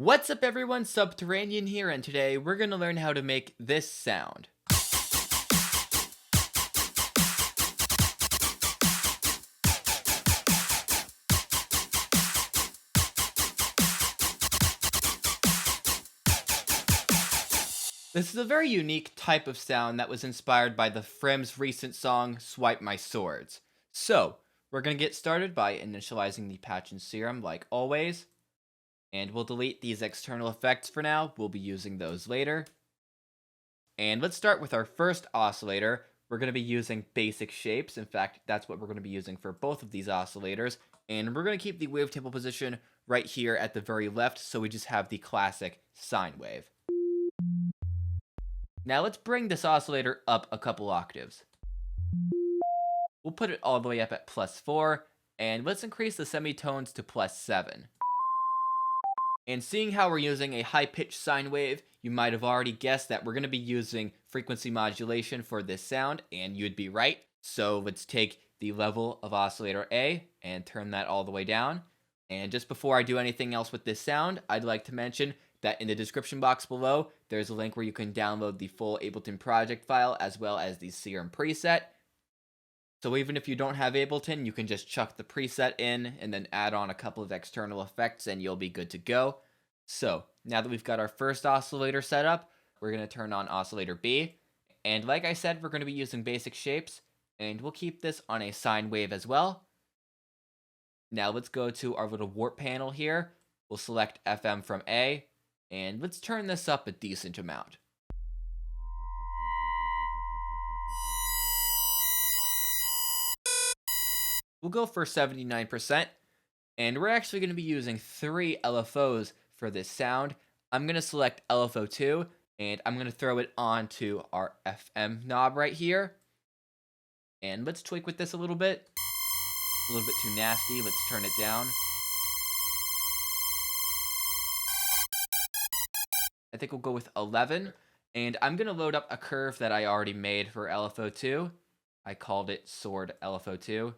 What's up everyone, Subterranean here, and today we're going to learn how to make this sound. This is a very unique type of sound that was inspired by the Frim's recent song, Swipe My Swords. So, we're going to get started by initializing the patch in Serum like always. And we'll delete these external effects for now, we'll be using those later. And let's start with our first oscillator. We're going to be using basic shapes, in fact that's what we're going to be using for both of these oscillators. And we're going to keep the wavetable position right here at the very left, so we just have the classic sine wave. Now let's bring this oscillator up a couple octaves. We'll put it all the way up at +4, and let's increase the semitones to +7. And seeing how we're using a high-pitched sine wave, you might have already guessed that we're going to be using frequency modulation for this sound, and you'd be right. So let's take the level of Oscillator A and turn that all the way down. And just before I do anything else with this sound, I'd like to mention that in the description box below, there's a link where you can download the full Ableton project file as well as the Serum preset. So even if you don't have Ableton, you can just chuck the preset in and then add on a couple of external effects and you'll be good to go. So now that we've got our first oscillator set up, we're going to turn on Oscillator B. And like I said, we're going to be using basic shapes, and we'll keep this on a sine wave as well. Now let's go to our little warp panel here. We'll select FM from A, and let's turn this up a decent amount. We'll go for 79%, and we're actually going to be using 3 LFOs for this sound. I'm going to select LFO 2, and I'm going to throw it onto our FM knob right here. And let's tweak with this a little bit. A little bit too nasty, let's turn it down. I think we'll go with 11, and I'm going to load up a curve that I already made for LFO 2. I called it Sword LFO 2.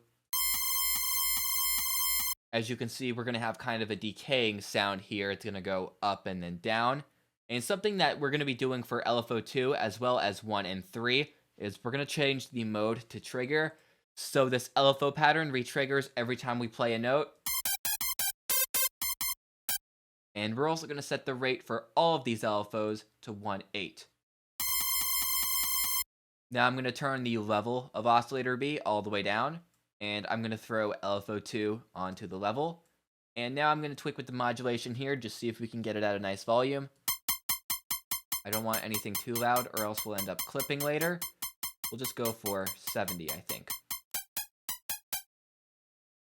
As you can see, we're going to have kind of a decaying sound here. It's going to go up and then down. And something that we're going to be doing for LFO 2 as well as 1 and 3 is we're going to change the mode to trigger. So this LFO pattern re-triggers every time we play a note. And we're also going to set the rate for all of these LFOs to 1/8. Now I'm going to turn the level of Oscillator B all the way down. And I'm going to throw LFO 2 onto the level. And now I'm going to tweak with the modulation here, just see if we can get it at a nice volume. I don't want anything too loud or else we'll end up clipping later. We'll just go for 70, I think.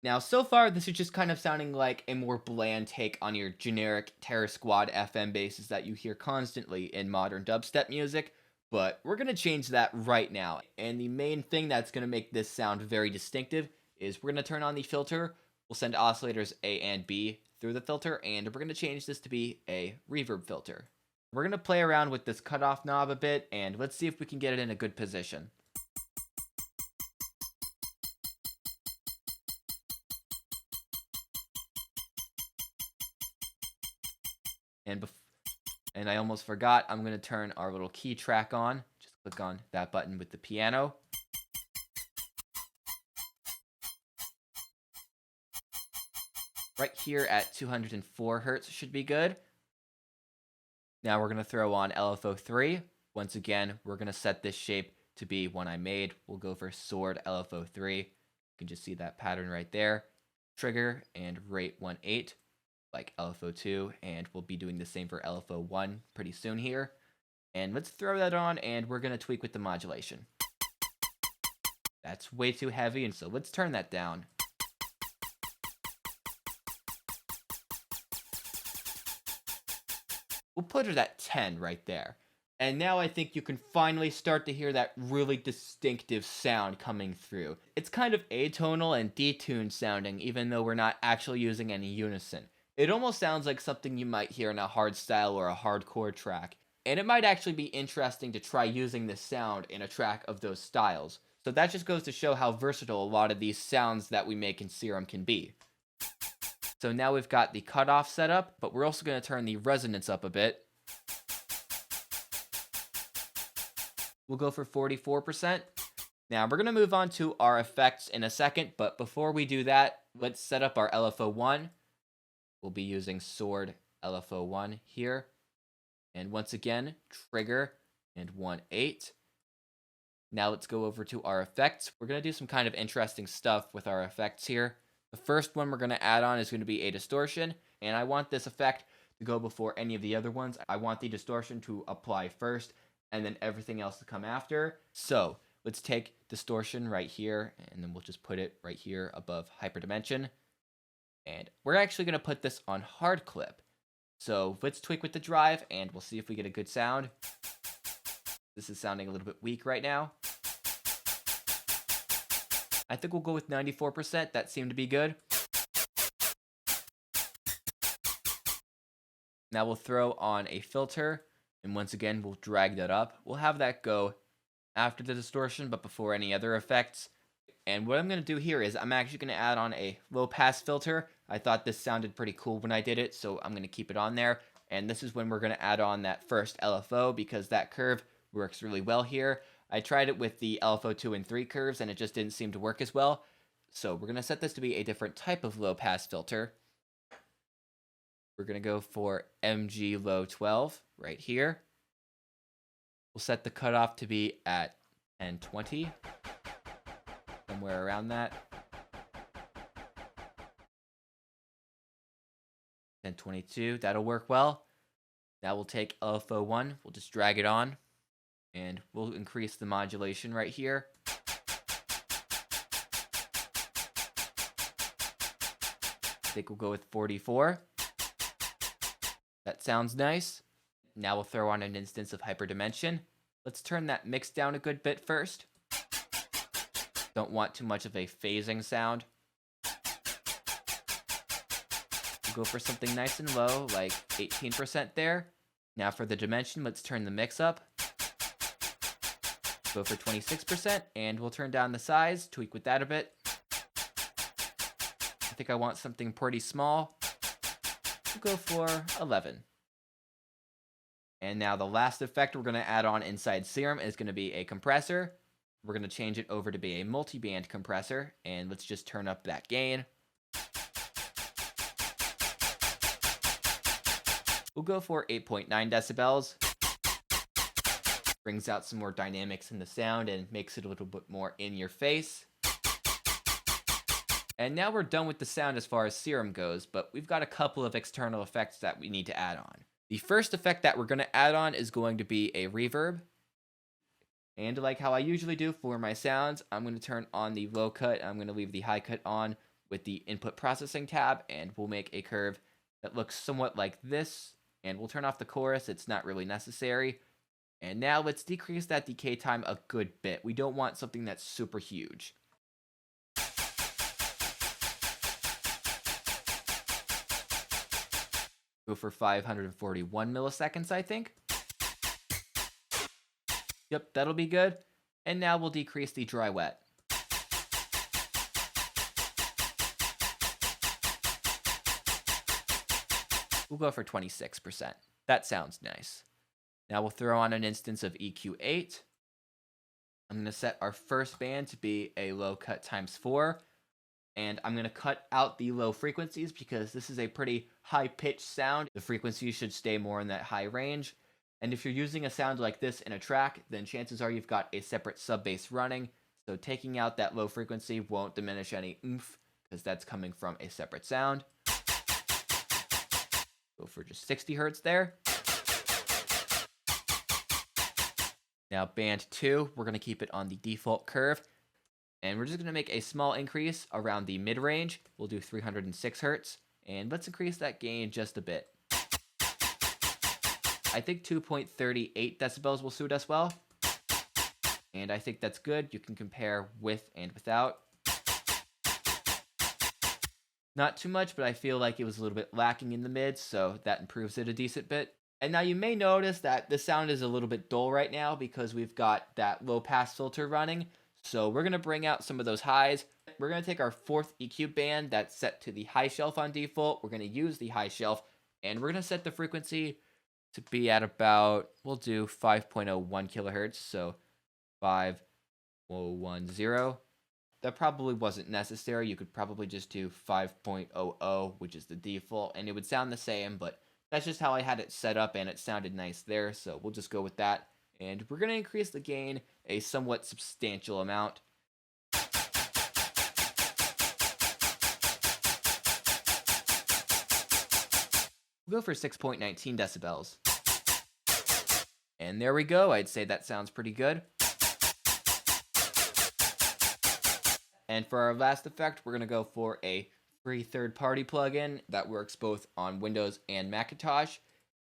Now, so far, this is just kind of sounding like a more bland take on your generic Terror Squad FM basses that you hear constantly in modern dubstep music. But we're going to change that right now. And the main thing that's going to make this sound very distinctive is we're going to turn on the filter. We'll send oscillators A and B through the filter, and we're going to change this to be a reverb filter. We're going to play around with this cutoff knob a bit, and let's see if we can get it in a good position. And I almost forgot, I'm going to turn our little key track on. Just click on that button with the piano. Right here at 204 Hz should be good. Now we're going to throw on LFO 3. Once again, we're going to set this shape to be one I made. We'll go for Sword LFO 3. You can just see that pattern right there. Trigger and rate 1/8. Like LFO 2, and we'll be doing the same for LFO 1 pretty soon here. And let's throw that on, and we're going to tweak with the modulation. That's way too heavy, and so let's turn that down. We'll put it at 10 right there. And now I think you can finally start to hear that really distinctive sound coming through. It's kind of atonal and detuned sounding, even though we're not actually using any unison. It almost sounds like something you might hear in a hardstyle or a hardcore track. And it might actually be interesting to try using this sound in a track of those styles. So that just goes to show how versatile a lot of these sounds that we make in Serum can be. So now we've got the cutoff set up, but we're also going to turn the resonance up a bit. We'll go for 44%. Now we're going to move on to our effects in a second, but before we do that, let's set up our LFO1. We'll be using sword LFO1 here. And once again, trigger and 1/8. Now let's go over to our effects. We're going to do some kind of interesting stuff with our effects here. The first one we're going to add on is going to be a distortion, and I want this effect to go before any of the other ones. I want the distortion to apply first, and then everything else to come after. So let's take distortion right here, and then we'll just put it right here above hyperdimension. And we're actually going to put this on hard clip. So let's tweak with the drive, and we'll see if we get a good sound. This is sounding a little bit weak right now. I think we'll go with 94%. That seemed to be good. Now we'll throw on a filter, and once again, we'll drag that up. We'll have that go after the distortion, but before any other effects. And what I'm going to do here is I'm actually going to add on a low pass filter. I thought this sounded pretty cool when I did it, so I'm going to keep it on there. And this is when we're going to add on that first LFO, because that curve works really well here. I tried it with the LFO 2 and 3 curves, and it just didn't seem to work as well. So we're going to set this to be a different type of low pass filter. We're going to go for MG low 12 right here. We'll set the cutoff to be at 1020, somewhere around that. 1022, that'll work well. Now we'll take LFO1, we'll just drag it on, and we'll increase the modulation right here. I think we'll go with 44. That sounds nice. Now we'll throw on an instance of hyperdimension. Let's turn that mix down a good bit first. Don't want too much of a phasing sound. We'll go for something nice and low, like 18% there. Now for the dimension, let's turn the mix up. Go for 26%, and we'll turn down the size, tweak with that a bit. I think I want something pretty small. We'll go for 11. And now the last effect we're going to add on inside Serum is going to be a compressor. We're going to change it over to be a multi-band compressor, and let's just turn up that gain. We'll go for 8.9 decibels. Brings out some more dynamics in the sound and makes it a little bit more in your face. And now we're done with the sound as far as Serum goes, but we've got a couple of external effects that we need to add on. The first effect that we're going to add on is going to be a reverb. And like how I usually do for my sounds, I'm going to turn on the low cut. I'm going to leave the high cut on with the input processing tab, and we'll make a curve that looks somewhat like this. And we'll turn off the chorus. It's not really necessary. And now let's decrease that decay time a good bit. We don't want something that's super huge. Go for 541 milliseconds, I think. Yep, that'll be good. And now we'll decrease the dry wet. We'll go for 26%. That sounds nice. Now we'll throw on an instance of EQ8. I'm going to set our first band to be a low cut times 4. And I'm going to cut out the low frequencies because this is a pretty high-pitched sound. The frequencies should stay more in that high range. And if you're using a sound like this in a track, then chances are you've got a separate sub-bass running. So taking out that low frequency won't diminish any oomph because that's coming from a separate sound. Go for just 60 hertz there. Now band 2, we're going to keep it on the default curve. And we're just going to make a small increase around the mid-range. We'll do 306 hertz. And let's increase that gain just a bit. I think 2.38 decibels will suit us well. And I think that's good. You can compare with and without. Not too much, but I feel like it was a little bit lacking in the mid, so that improves it a decent bit. And now you may notice that the sound is a little bit dull right now because we've got that low pass filter running. So we're going to bring out some of those highs. we're going to take our fourth EQ band that's set to the high shelf on default. We're going to use the high shelf, and we're going to set the frequency to be at about, we'll do 5.01 kilohertz, so 5010. That probably wasn't necessary. You could probably just do 5.00, which is the default, and it would sound the same, but that's just how I had it set up, and it sounded nice there, so we'll just go with that. And we're going to increase the gain a somewhat substantial amount. We'll go for 6.19 decibels. And there we go. I'd say that sounds pretty good. And for our last effect, we're going to go for a free third-party plugin that works both on Windows and Macintosh.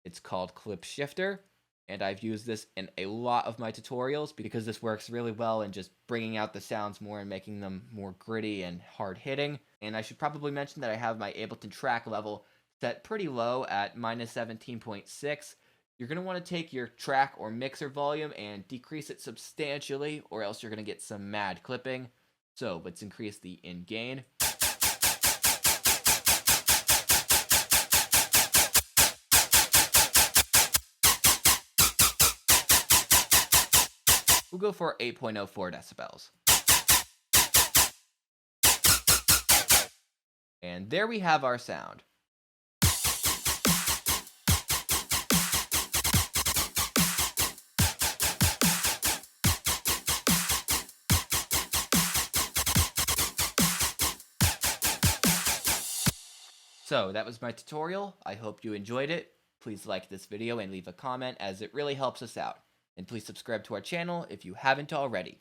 It's called Clip Shifter, and I've used this in a lot of my tutorials because this works really well in just bringing out the sounds more and making them more gritty and hard-hitting. And I should probably mention that I have my Ableton track level set pretty low at -17.6. You're going to want to take your track or mixer volume and decrease it substantially, or else you're going to get some mad clipping. So let's increase the in gain. We'll go for 8.04 decibels. And there we have our sound. So that was my tutorial. I hope you enjoyed it. Please like this video and leave a comment as it really helps us out. And please subscribe to our channel if you haven't already.